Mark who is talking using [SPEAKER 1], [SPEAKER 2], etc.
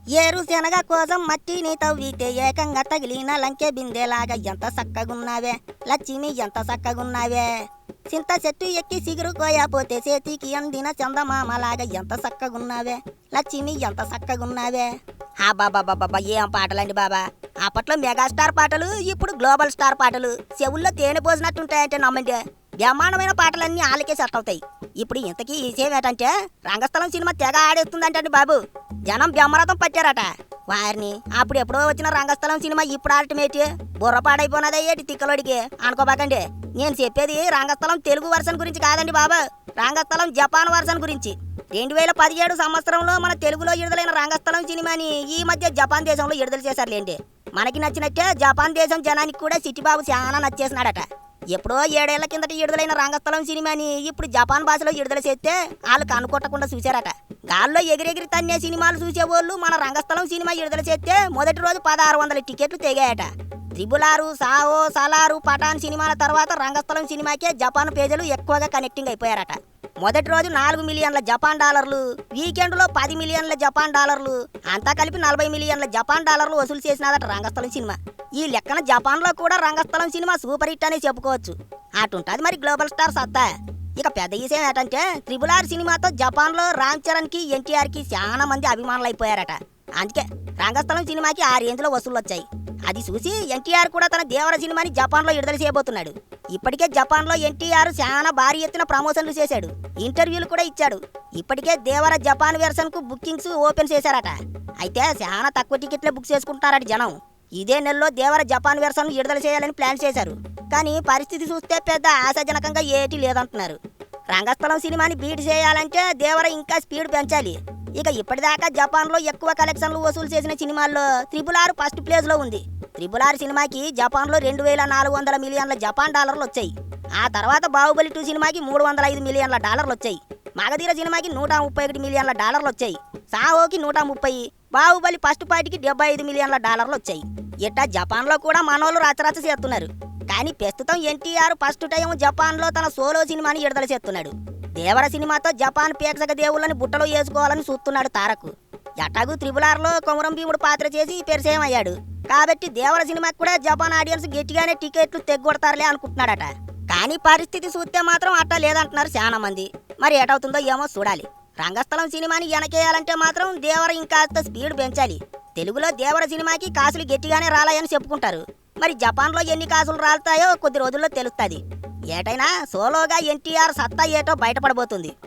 [SPEAKER 1] ఏరు శనగ కోసం మట్టిని తవ్వితే ఏకంగా తగిలిన లంకె బిందెలాగా ఎంత సక్కగున్నావే లక్ష్మి, ఎంత సక్కగున్నావే. చింత చెట్టు ఎక్కి సిగురు కోయపోతే చేతికి అందిన చందమామలాగా ఎంత సక్కగున్నావే లక్ష్మి, ఎంత సక్కగున్నావే. బాబా ఏం పాటలండి బాబా. అప్పట్లో మెగాస్టార్ పాటలు, ఇప్పుడు గ్లోబల్ స్టార్ పాటలు చెవుల్లో తేనె పోసినట్టుంటాయంటే నమ్మండి. బ్రహ్మాండమైన పాటలన్నీ ఆళ్ళకే సెట్ అవుతాయి. ఇప్పుడు ఇంతకీ ఈ విషయం ఏంటంటే, రంగస్థలం సినిమా తెగ ఆడేస్తుందంటండి బాబు. జనం బ్రహ్మరథం పట్టారట వారిని. అప్పుడు ఎప్పుడో వచ్చిన రంగస్థలం సినిమా ఇప్పుడు ఆడటమేటి, బుర్రపాడైపోయినదే ఏటి తిక్కలోడికి అనుకోబాకండి. నేను చెప్పేది రంగస్థలం తెలుగు వర్షన్ గురించి కాదండి బాబు, రంగస్థలం జపాన్ వర్షన్ గురించి. 2017 సంవత్సరంలో మన తెలుగులో విడుదలైన రంగస్థలం సినిమాని ఈ మధ్య జపాన్ దేశంలో విడుదల చేశారులేండి. మనకి నచ్చినట్టే జపాన్ దేశం జనానికి కూడా సిట్టిబాబు చాలా నచ్చేసినాడట. ఎప్పుడో 7 ఏళ్ల కిందట విడుదలైన రంగస్థలం సినిమాని ఇప్పుడు జపాన్ భాషలో విడుదల చేస్తే వాళ్ళు కనుకొట్టకుండా చూశారట. గాల్లో ఎగిరెగిరి తన్నే సినిమాలు చూసేవాళ్ళు మన రంగస్థలం సినిమా విడుదల చేస్తే మొదటి రోజు 1600 టికెట్లు తెగాయట. త్రిబులారు, సావో, సలారు, పఠాన్ సినిమాల తర్వాత రంగస్థలం సినిమాకే జపాన్ ప్రజలు ఎక్కువగా కనెక్టింగ్ అయిపోయారట. మొదటి రోజు 4 మిలియన్ల జపాన్ డాలర్లు, వీకెండ్లో 10 మిలియన్ల జపాన్ డాలర్లు, అంతా కలిపి 40 మిలియన్ల జపాన్ డాలర్లు వసూలు చేసినదట రంగస్థలం సినిమా. ఈ లెక్కన జపాన్లో కూడా రంగస్థలం సినిమా సూపర్ హిట్ అనే చెప్పుకోవచ్చు. అటుంటది మరి గ్లోబల్ స్టార్ సత్తా. ఇక పెద్ద విషయం ఏంటంటే, త్రిబులార్ సినిమాతో జపాన్లో రామ్ చరణ్కి, ఎన్టీఆర్కి చాలా మంది అభిమానులు అయిపోయారట. అందుకే రంగస్థలం సినిమాకి ఆ రేంజ్లో వసూలు వచ్చాయి. అది చూసి ఎన్టీఆర్ కూడా తన దేవర సినిమాని జపాన్లో విడుదల చేయబోతున్నాడు. ఇప్పటికే జపాన్లో ఎన్టీఆర్ చాలా భారీ ఎత్తున ప్రమోషన్లు చేశాడు, ఇంటర్వ్యూలు కూడా ఇచ్చాడు. ఇప్పటికే దేవర జపాన్ వెర్షన్కు బుకింగ్స్ ఓపెన్ చేశారట. అయితే చాలా తక్కువ టికెట్లే బుక్ చేసుకుంటారట జనం. ఇదే నెలలో దేవర జపాన్ వెర్షన్ విడుదల చేయాలని ప్లాన్ చేశారు. కానీ పరిస్థితి చూస్తే పెద్ద ఆశాజనకంగా ఏటీ లేదంటున్నారు. రంగస్థలం సినిమాని బీట్ చేయాలంటే దేవర ఇంకా స్పీడ్ పెంచాలి. ఇక ఇప్పటిదాకా జపాన్లో ఎక్కువ కలెక్షన్లు వసూలు చేసిన సినిమాల్లో త్రిబులార్ ఫస్ట్ ప్లేస్లో ఉంది. త్రిబులార్ సినిమాకి జపాన్లో 2400 మిలియన్ల జపాన్ డాలర్లు వచ్చాయి. ఆ తర్వాత బాహుబలి 2 సినిమాకి 305 మిలియన్ల డాలర్లు వచ్చాయి. మగధీర సినిమాకి 131 మిలియన్ల డాలర్లు వచ్చాయి. సాహోకి 130, బాహుబలి ఫస్ట్ పార్టీకి 75 మిలియన్ల డాలర్లు వచ్చాయి. ఇట్టా జపాన్లో కూడా మనోళ్ళు రచరచ చేస్తున్నారు. కానీ ప్రస్తుతం ఎన్టీఆర్ ఫస్ట్ టైం జపాన్లో తన సోలో సినిమాని విడుదల చేస్తున్నాడు. దేవర సినిమాతో జపాన్ ప్రేక్షక దేవుళ్ళని బుట్టలో వేసుకోవాలని చూస్తున్నాడు తారక్. ఎటాగు త్రిబులార్లో కొమరం భీముడు పాత్ర చేసి పరిచయం అయ్యాడు కాబట్టి దేవర సినిమాకి కూడా జపాన్ ఆడియన్స్ గట్టిగానే టికెట్లు తెగ్గొడతారులే అనుకుంటున్నాడట. కానీ పరిస్థితి చూస్తే మాత్రం అట్టా లేదంటున్నారు చాలా మంది. మరి ఏటవుతుందో ఏమో చూడాలి. రంగస్థలం సినిమాని వెనకేయాలంటే మాత్రం దేవర ఇంకాస్త స్పీడ్ పెంచాలి. తెలుగులో దేవర సినిమాకి కాసులు గట్టిగానే రాలాయని చెప్పుకుంటారు. మరి జపాన్లో ఎన్ని కాసులు రాలుతాయో కొద్ది రోజుల్లో తెలుస్తుంది. ఏటైనా సోలోగా ఎన్టీఆర్ సత్తా ఏటో బయటపడబోతుంది.